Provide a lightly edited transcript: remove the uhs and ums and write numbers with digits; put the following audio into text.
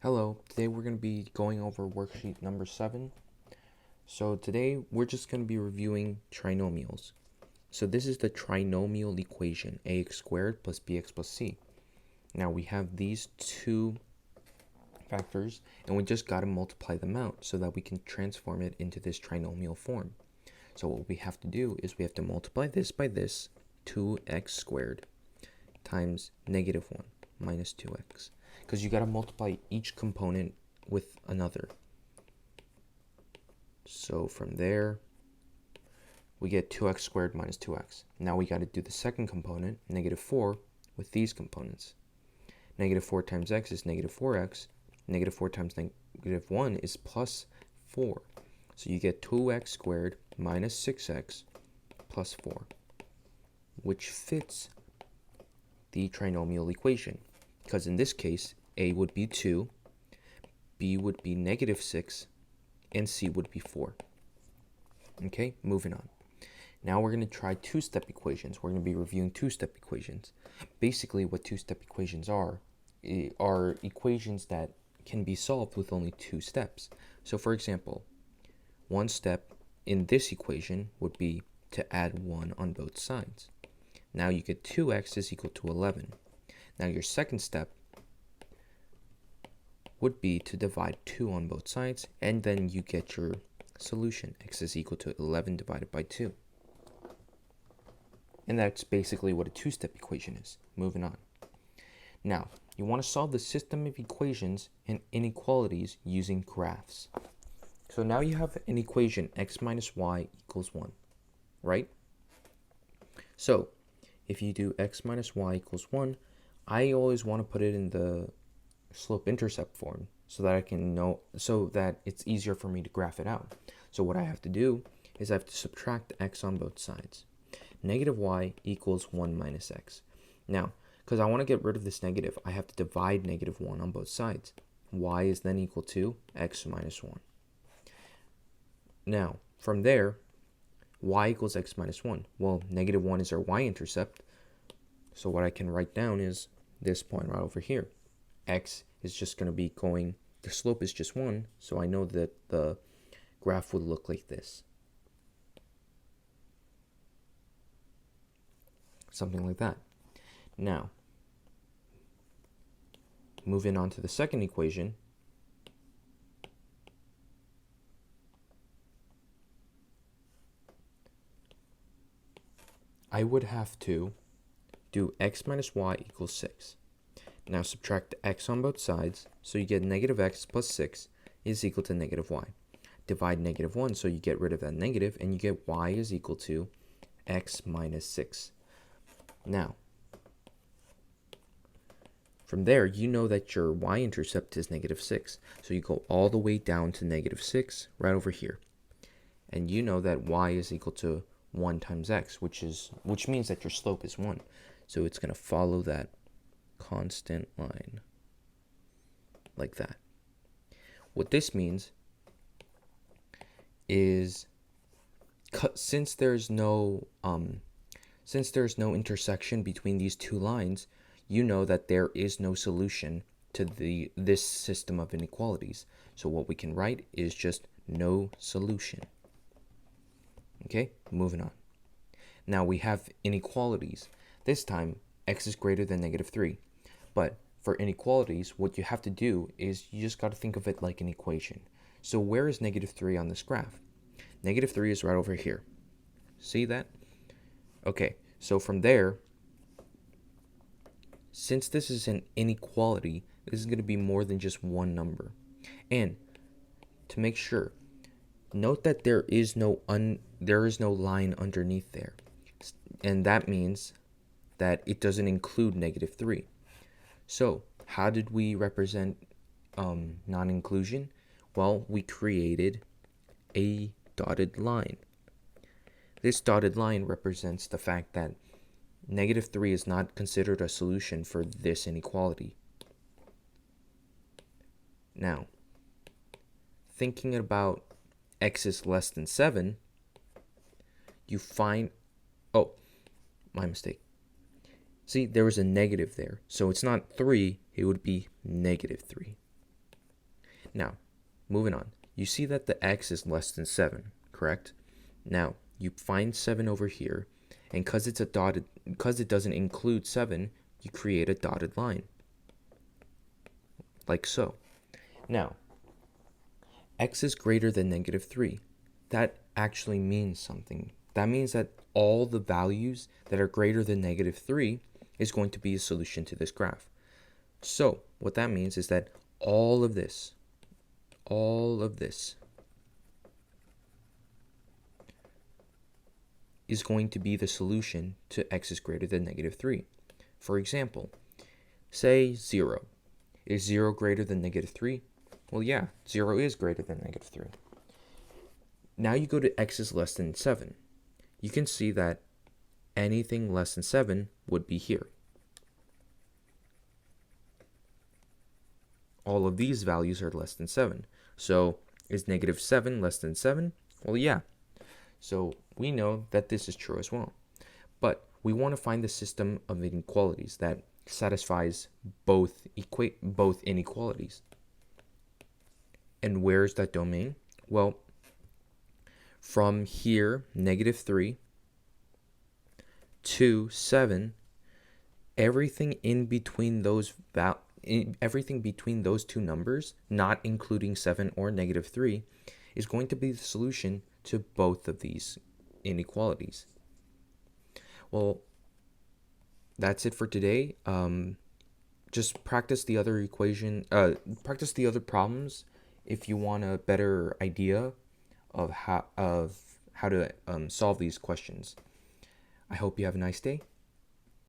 Hello, today we're going to be going over worksheet number 7. So today we're just going to be reviewing trinomials. So this is the trinomial equation, ax squared plus bx plus c. Now we have these two factors and we just got to multiply them out so that we can transform it into this trinomial form. So what we have to do is we have to multiply this by this, 2x squared times negative 1 minus 2x. Because you got to multiply each component with another. So from there, we get 2x squared minus 2x. Now we got to do the second component, negative 4, with these components. Negative 4 times x is negative 4x. Negative 4 times negative 1 is plus 4. So you get 2x squared minus 6x plus 4, which fits the trinomial equation. Because in this case, a would be 2, b would be negative 6, and c would be 4. Okay, moving on. Now we're going to try two-step equations. We're going to be reviewing two-step equations. Basically, what two-step equations are equations that can be solved with only two steps. So for example, one step in this equation would be to add 1 on both sides. Now you get 2x is equal to 11. Now your second step would be to divide 2 on both sides, and then you get your solution. X is equal to 11 divided by 2. And that's basically what a two-step equation is. Moving on. Now, you want to solve the system of equations and inequalities using graphs. So now you have an equation, x minus y equals 1, right? So, if you do x minus y equals 1, I always want to put it in the slope-intercept form so that I can know, so that it's easier for me to graph it out. So what I have to do is I have to subtract x on both sides. Negative y equals 1 minus x. Now, because I want to get rid of this negative, I have to divide negative 1 on both sides. Y is then equal to x minus 1. Now, from there, y equals x minus 1. Well, negative 1 is our y-intercept. So what I can write down is this point right over here. X is just going to be going, the slope is just 1, so I know that the graph would look like this. Something like that. Now, moving on to the second equation, I would have to do x minus y equals 6. Now subtract x on both sides, so you get negative x plus 6 is equal to negative y. Divide negative 1, so you get rid of that negative, and you get y is equal to x minus 6. Now, from there, you know that your y-intercept is negative 6. So you go all the way down to negative 6 right over here. And you know that y is equal to 1 times x, which means that your slope is 1. So it's going to follow that constant line like that. What this means is since there's no intersection between these two lines, you know that there is no solution to this system of inequalities. So what we can write is just no solution. Okay, moving on. Now we have inequalities. This time x is greater than negative 3. But for inequalities, what you have to do is you just got to think of it like an equation. So where is negative 3 on this graph? Negative 3 is right over here. See that? Okay, so from there, since this is an inequality, this is going to be more than just one number. And to make sure, note that there is no line underneath there. And that means that it doesn't include negative 3. So how did we represent non-inclusion? Well, we created a dotted line. This dotted line represents the fact that negative 3 is not considered a solution for this inequality. Now, thinking about x is less than 7, you find, oh, my mistake. See, there was a negative there. So it's not 3, it would be negative 3. Now, moving on. You see that the x is less than 7, correct? Now, you find 7 over here, and because it doesn't include 7, you create a dotted line, like so. Now, x is greater than negative 3. That actually means something. That means that all the values that are greater than negative 3 is going to be a solution to this graph. So, what that means is that all of this is going to be the solution to x is greater than negative 3. For example, say 0. Is 0 greater than negative 3? Well, yeah, 0 is greater than negative 3. Now you go to x is less than 7. You can see that anything less than 7 would be here. All of these values are less than 7. So is negative 7 less than 7? Well, yeah. So we know that this is true as well. But we want to find the system of inequalities that satisfies both inequalities. And where is that domain? Well, from here, negative 3 to 7, everything between those two numbers, not including 7 or negative 3, is going to be the solution to both of these inequalities. Well, that's it for today. Just practice the other practice the other problems if you want a better idea of how to solve these questions. I hope you have a nice day.